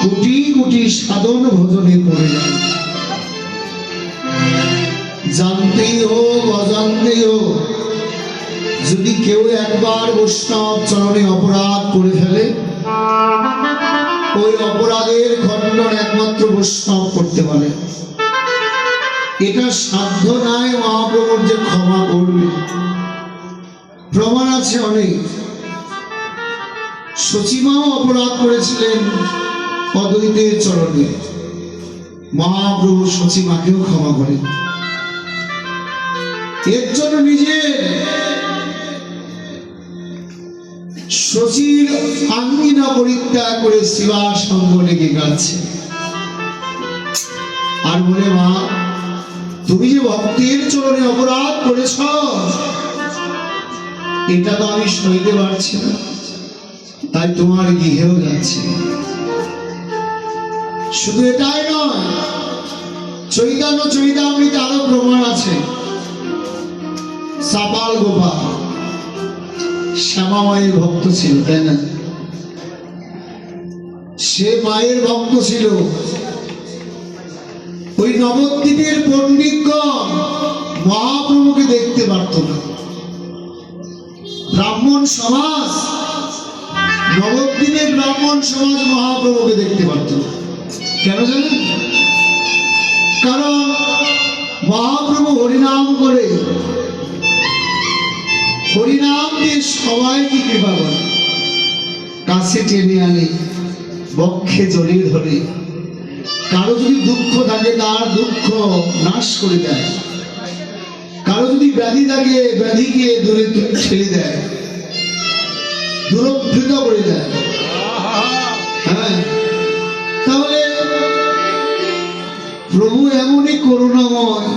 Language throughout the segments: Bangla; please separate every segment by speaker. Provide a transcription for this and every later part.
Speaker 1: কোটি কোটি সাধন ভজনে পড়ে যায়। জানতেই হোক অজান্তেই হোক, যদি কেউ একবার বৈষ্ণব চরণে অপরাধ করে ফেলে, ওই অপরাধের খণ্ডন একমাত্র বৈষ্ণব করতে পারে। এটা সাধ্য নাই মহাপ্রভুর যে ক্ষমা করবে। প্রমাণ আছে অনেক। সচিমাও অপরাধ করেছিলেন অদ্বৈতের চরণে, মহাপ্রভু সচিমাকেও ক্ষমা করেন। এর জন্য নিজের শচীর আঙ্গিনা পরিত্যাগ করে শিবা সঙ্গ লেগে গেছে আর বলে, মা তুমি যে ভক্তের চরণে অপরাধ করেছ, এটা তো আমি সইতে পারছি না, তাই তোমার গৃহেও যাচ্ছি। শুধু এটাই নয়, চৈতন্য চরিতামৃতে আরো প্রমাণ আছে। চাপাল গোপাল শ্যামা মায়ের ভক্ত ছিল, তাই না? সে মায়ের ভক্ত ছিল। ওই নবদ্বীপের পণ্ডিতগণ মহাপ্রভুকে দেখতে পারত না। ব্রাহ্মণ সমাজ, নবদ্বীপের ব্রাহ্মণ সমাজ মহাপ্রভুকে দেখতে পারত না। কেন জানেন? কারণ মহাপ্রভু হরিনাম করে, হরিনাম দিয়ে সবাইকে কৃপা করে, কাছে টেনে আনে, বক্ষে জড়িয়ে ধরে। কারো যদি দুঃখ থাকে তার দুঃখ নাশ করে দেয়, কারো যদি ব্যাধি থাকে ব্যাধিকে দূরে ঠেলে দেয়, দূরভূত করে দেয়। হ্যাঁ, তাহলে প্রভু এমনই করুণাময়।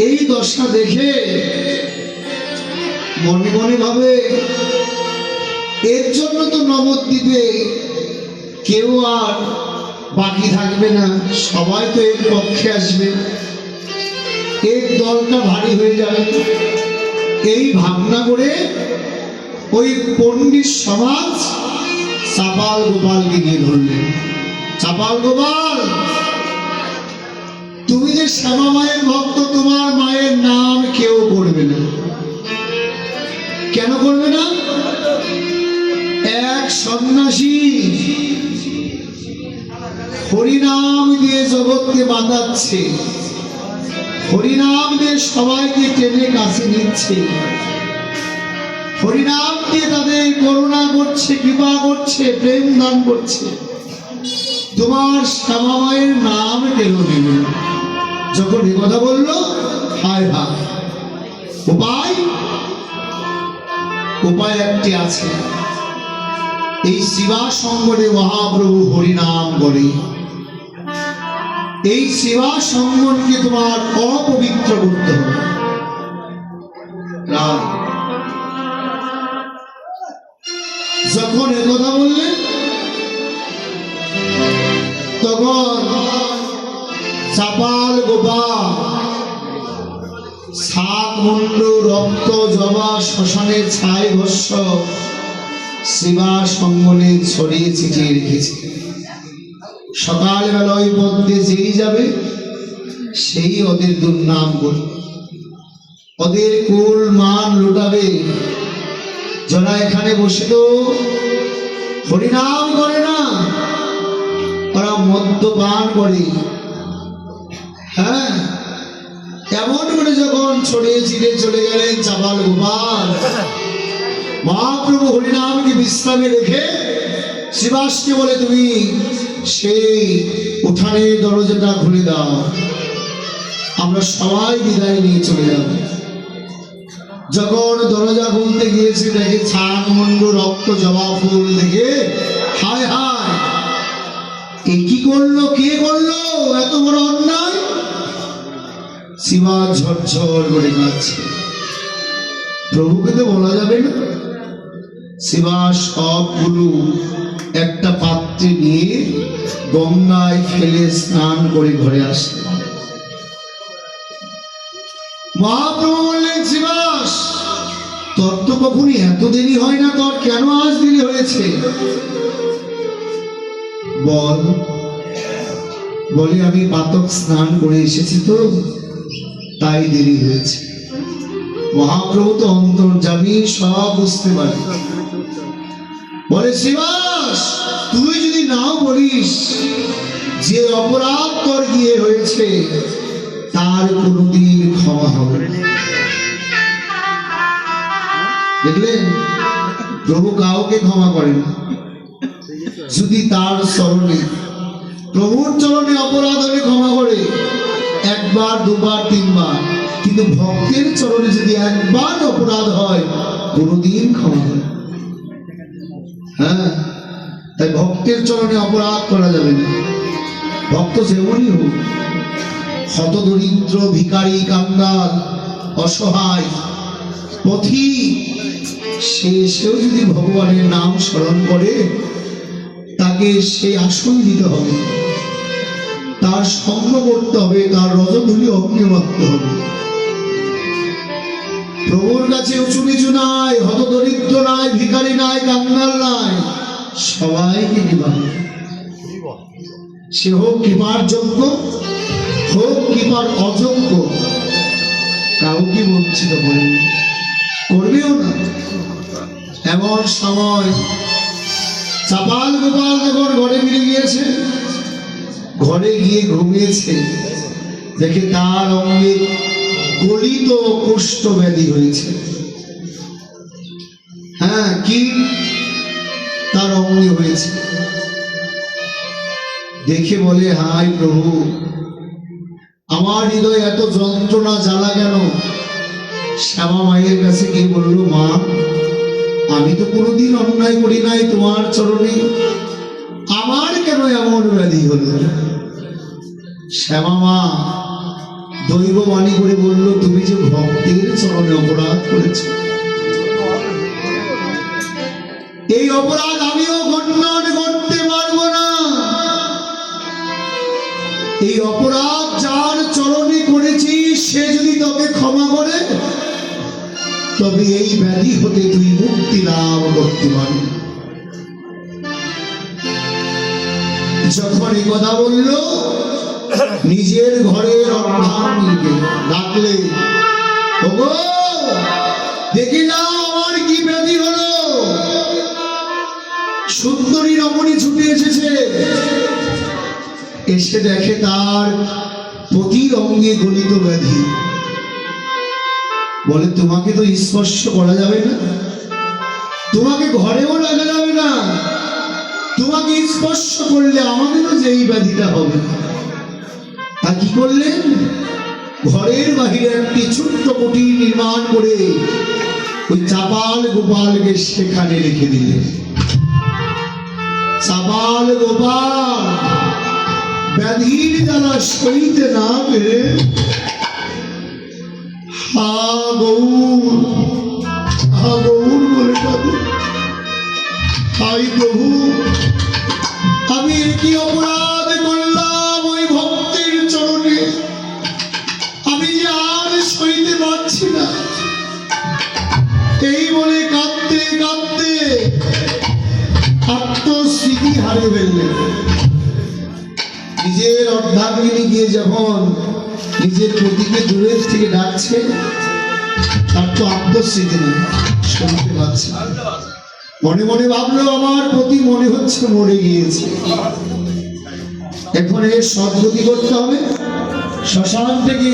Speaker 1: এই দশা দেখে মনে মনে ভাবে, এর জন্য তো নবদ্বীপে কেউ আর বাকি থাকবে না, সবাই তো এর পক্ষে আসবে, এর দলটা ভারী হয়ে যাবে। এই ভাবনা করে ওই পণ্ডিত সমাজ চাপাল গোপালকে গিয়ে ধরলেন। চাপাল গোপাল, তুমি যে শ্যামা মায়ের ভক্ত, তোমার মায়ের নাম কেউ করবে না। কেন করবে না? এক সন্ন্যাসী হরিনাম দিয়ে জগৎকে বাঁধাচ্ছে, হরিনাম দিয়ে সবাইকে টেনে কাছে নিচ্ছে, হরিনাম দিয়ে তাদের করুণা করছে, কৃপা করছে, প্রেম দান করছে। তোমার শ্যামা মায়ের নাম কেন নেবে? যখন এ কথা বললো, হায় হায়, উপায় উপায় একটি আছে। এই শিবা সঙ্গনে মহাপ্রভু হরিনাম করে। এই শিবা সঙ্গনকে তোমার অপবিত্র করতে হবে। যখন একথা বললেন, তখন চাপাল গোপাল শাক মুন্ড, রক্ত, জবা, শ্মশানের ছাই ভস্য শিবা সঙ্গনে ছড়িয়ে ছিটিয়ে রেখেছে। সকালবেলা ওই পথে যেই যাবে সেই ওদের দুর্নাম করবে, ওদের কুল মান লুটাবে। যারা এখানে বসে তো হরিনাম করে না, ওরা মদ্যপান করে। হ্যাঁ, এমন করে যখন ছড়িয়ে ছিটিয়ে চলে গেলেন চাপাল গোপাল, মহাপ্রভু হরিনামকে বিশ্রামে রেখে শিবাসকে বলে, তুমি সেই উঠানের দরজাটা খুলে দাও, আমরা সবাই বিদায় নিয়ে চলে যাব। যখন দরজা খুলতে গিয়েছে, দেখে ছাগ মুন্ড, রক্ত, জবা ফুল দেখে হায় হায়, এ কি করলো, কে করলো এত বড় অন্যায়? শিবা ঝরঝর করে কাঁদছে। প্রভুকে তো বলা যাবে না। শিবা সবগুলো একটা পাত্রে নিয়ে গঙ্গায় ফেলে স্নান করে ঘরে আসলেন। মহাপ্রভু বললেন, শিবাস, তোর তো কখনই এত দেরি হয় না, তোর কেন আজ দেরি হয়েছে? বল। বলে আমি পাতক স্নান করে এসেছি তো, তাই দেরি হয়েছে। মহাপ্রভু তো অন্তর্যামী, সব বুঝতে পারে। বলে শ্রীবাস, তুই যদি নাও বলিস যে অপরাধ তোর গিয়ে হয়েছে তার কোনদিন ক্ষমা হবে না। দেখলেন, প্রভু কাউকে ক্ষমা করেন না, যদি তার চরণে, প্রভুর চরণে অপরাধ হলে ক্ষমা করে, একবার দুবার তিনবার, কিন্তু ভক্তের চরণে যদি একবার অপরাধ হয় কোনদিন ক্ষমা করে। হ্যাঁ, তাই ভক্তের চরণে অপরাধ করা যাবে না। ভক্ত যেমনই হোক, হত দরিদ্র, ভিখারি, কাঙ্গাল, অসহায়, পথিক, সেও যদি ভগবানের নাম স্মরণ করে, তাকে সে আসন দিতে হবে, তার সঙ্গ করতে হবে, তার রজধূলি অগ্নি মারতে হবে। প্রভুর কাছে উঁচু নিচু নাই, হত দরিদ্র নাই, ভিখারি নাই, কাঙ্গাল নাই, সবাইকে নিবা। সে হোক কৃপার যোগ্য, হোক কৃপার অযোগ্য, কাউকে বঞ্চিত করেন, করবেও না। এমন সময় চাপাল গোপাল যখন ঘরে ফিরে গিয়েছে, ঘরে গিয়ে ঘুমিয়েছে, দেখে তার অঙ্গে গলিত কুষ্ঠ ব্যাধি হয়েছে। হ্যাঁ, কি তার অঙ্গে হয়েছে। দেখে বলে, হাই প্রভু, আমার হৃদয় এত যন্ত্রণা জ্বালা কেন? শ্যামা মায়ের কাছে গিয়ে বলল, মা, আমি তো কোনোদিন অন্যায় করি নাই তোমার চরণে, আমার কেন এমন ব্যাধি হলো? শ্যামা মা দৈববাণী করে বলল, তুমি যে ভক্তের চরণে অপরাধ করেছ, এই অপরাধ আমিও খণ্ডন করতে পারবো না। এই অপরাধ যার চরণে করেছি, সে যদি তোকে ক্ষমা করে, তবে এই ব্যাধি হতে তুই মুক্তি লাভ করতে পারবি। যখন এই কথা বলল, নিজের ঘরের অর্ধাঙ্গীকে ডাকলে, ওগো দেখে যাও আমার কি ব্যাধি হলো। সুন্দরী রমণী ছুটে এসেছে, এসে দেখে তার পতির অঙ্গে গলিত ব্যাধি। বলে, তোমাকে তো স্পর্শ করা যাবে না, তোমাকে ঘরেও রাখা যাবে না, তোমাকে স্পর্শ করলে আমাদেরও যে এই ব্যাধিটা হবে। তা কি করলেন? ঘরের বাহিরে একটি ছোট্ট কুটির নির্মাণ করে ওই চাপাল গোপালকে সেখানে রেখে দিলেন। চাপাল গোপাল ব্যাধির জ্বালা সইতে না পেরে হা গৌর, হা গৌর বলে কাঁদে। হাই প্রভু, আমি কি অপরাধ করলাম ওই ভক্তের চরণে? আমি যে আর সইতে পারছি না। এই বলে কাঁদতে কাঁদতে আত্মস্মৃতি হারিয়ে ফেললেন। নিজের অর্ধাঙ্গিনী গিয়ে যখন নিজের পতিকে দূরের থেকে ডাকছে, তার তো আত্মস্মৃতি নেই, শুনতে পাচ্ছে। মনে মনে ভাবলো, আমার পতি মনে হচ্ছে মরে গিয়েছে, এখন এর সদ্গতি করতে হবে। শ্মশান থেকে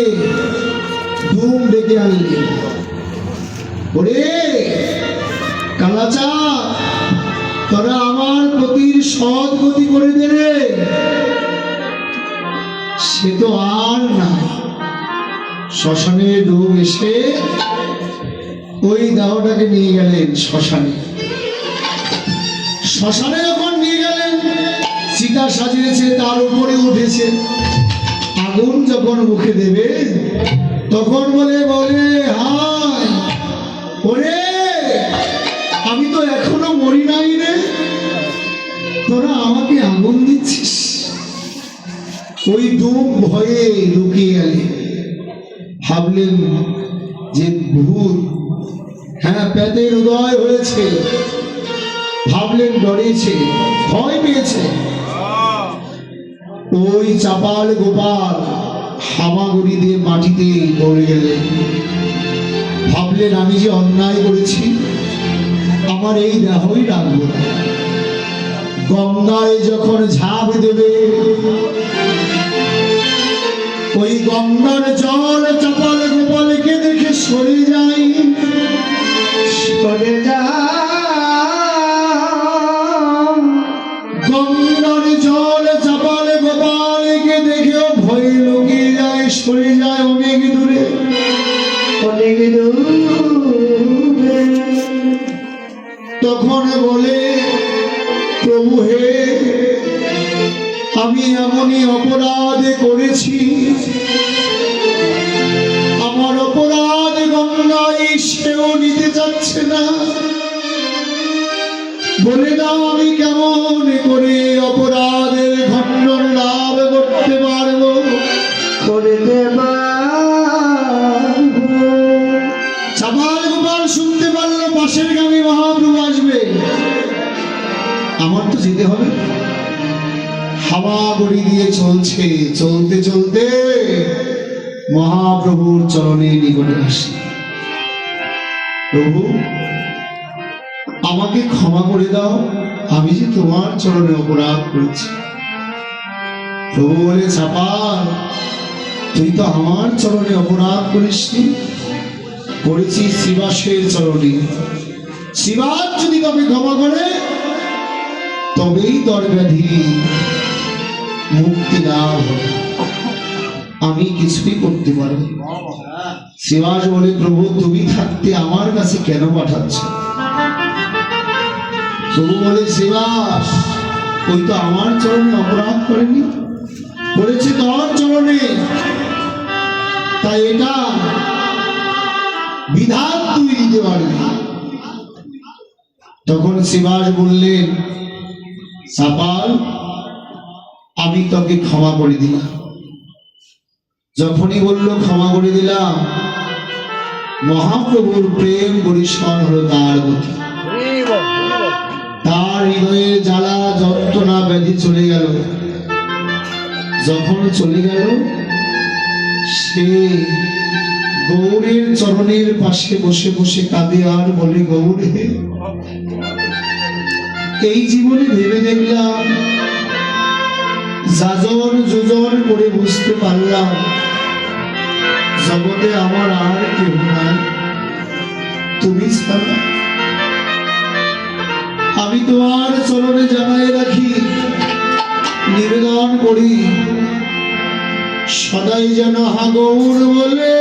Speaker 1: ধূম ডেকে আনলেন। ওরে কালাচা, তোরা আমার পতির সদ্গতি করে দে রে। সে তো আর নাই। শ্মশানে ডুব এসে ওই দেহটাকে নিয়ে গেলেন শ্মশানে। শ্মশানে যখন নিয়ে গেলেন, চিতা সাজিয়েছে, তার উপরে উঠেছে। আগুন যখন মুখে দেবে, তখন বলে, হায় ওরে, আমি তো এখনো মরি নাই রে, তোরা আমাকে আগুন দিচ্ছিস। ওই ডুব ভয়ে লুকিয়ে গেলে, ভাবলেন যে ভূত, হ্যাঁ প্যাতের উদয় হয়েছে। ভাবলেন ডরেছে, ভয় পেয়েছে, ওই চাপাল গোপাল হামাগুড়ি দিয়ে মাটিতে পড়ে গেলেন। ভাবলেন আমি যে অন্যায় করেছি, আমার এই দেহই রাখবো না। গঙ্গায় যখন ঝাঁপ দেবে, ওই গঙ্গার জল চাপাল গোপালকে দেখে সরে যায়, সরে যায়। গঙ্গার জল চাপাল গোপালকে দেখেও ভয়ে লুকিয়ে যায়, সরে যায় অনেক দূরে, অনেক দূরে। তখন বলে, প্রভু হে, আমি এমনই অপরাধ করেছি, আমার অপরাধ গঙ্গায় সেও নিতে চাচ্ছে না। বলে দাও আমি কেমন করে অপরাধের খণ্ডন লাভ করতে পারবো, করতে পারবো। চাপাল গোপাল শুনতে পারলো পাশের গ্রামে মহাপ্রভু আসবে, আমার তো যেতে হবে। হামাগুড়ি দিয়ে চলছে, চলতে চলতে মহাপ্রভুর চরণে নিকটে আসে। প্রভু, আমাকে ক্ষমা করে দাও, আমি যে তোমার চরণে অপরাধ করেছি। প্রভু বলে, চাপাল, তুই তো আমার চরণে অপরাধ করিসনি, করেছি শিবাসের চরণে। শিবাস যদি তোকে ক্ষমা করে তবেই তোর ব্যাধি মুক্তি লাভ হবে, আমি কিছুই করতে পারব। শিবাস বলে, প্রভু তুমি থাকতে আমার কাছে কেন পাঠাচ্ছ? প্রভু বলে, শিবাস, ওই তো আমার চরণে অপরাধ করেনি, করেছে তোর চরণে, তাই এটা বিধান তুই দিতে পারবি। তখন শিবাস বললেন, চাপাল, আমি তোকে ক্ষমা করে দিলাম। যখনই বলল ক্ষমা করে দিলাম, মহাপ্রভুর প্রেম বরিশন হলো তার গতি। তার হৃদয়ে জ্বালা যন্ত্রণা ব্যাধি চলে গেল। যখন চলে গেল, সে গৌরের চরণের পাশে বসে বসে কাঁদে আর বলে, গৌরে, এই জীবনে ভেবে দেখলাম, যাজন যোজন করে বুঝতে পারলাম, জগতে আমার আর কেউ নাই, তুমি ছাড়া। আমি তোমার চরণে জানাই রাখি, নিবেদন করি, সদাই যেন হা গৌর বলে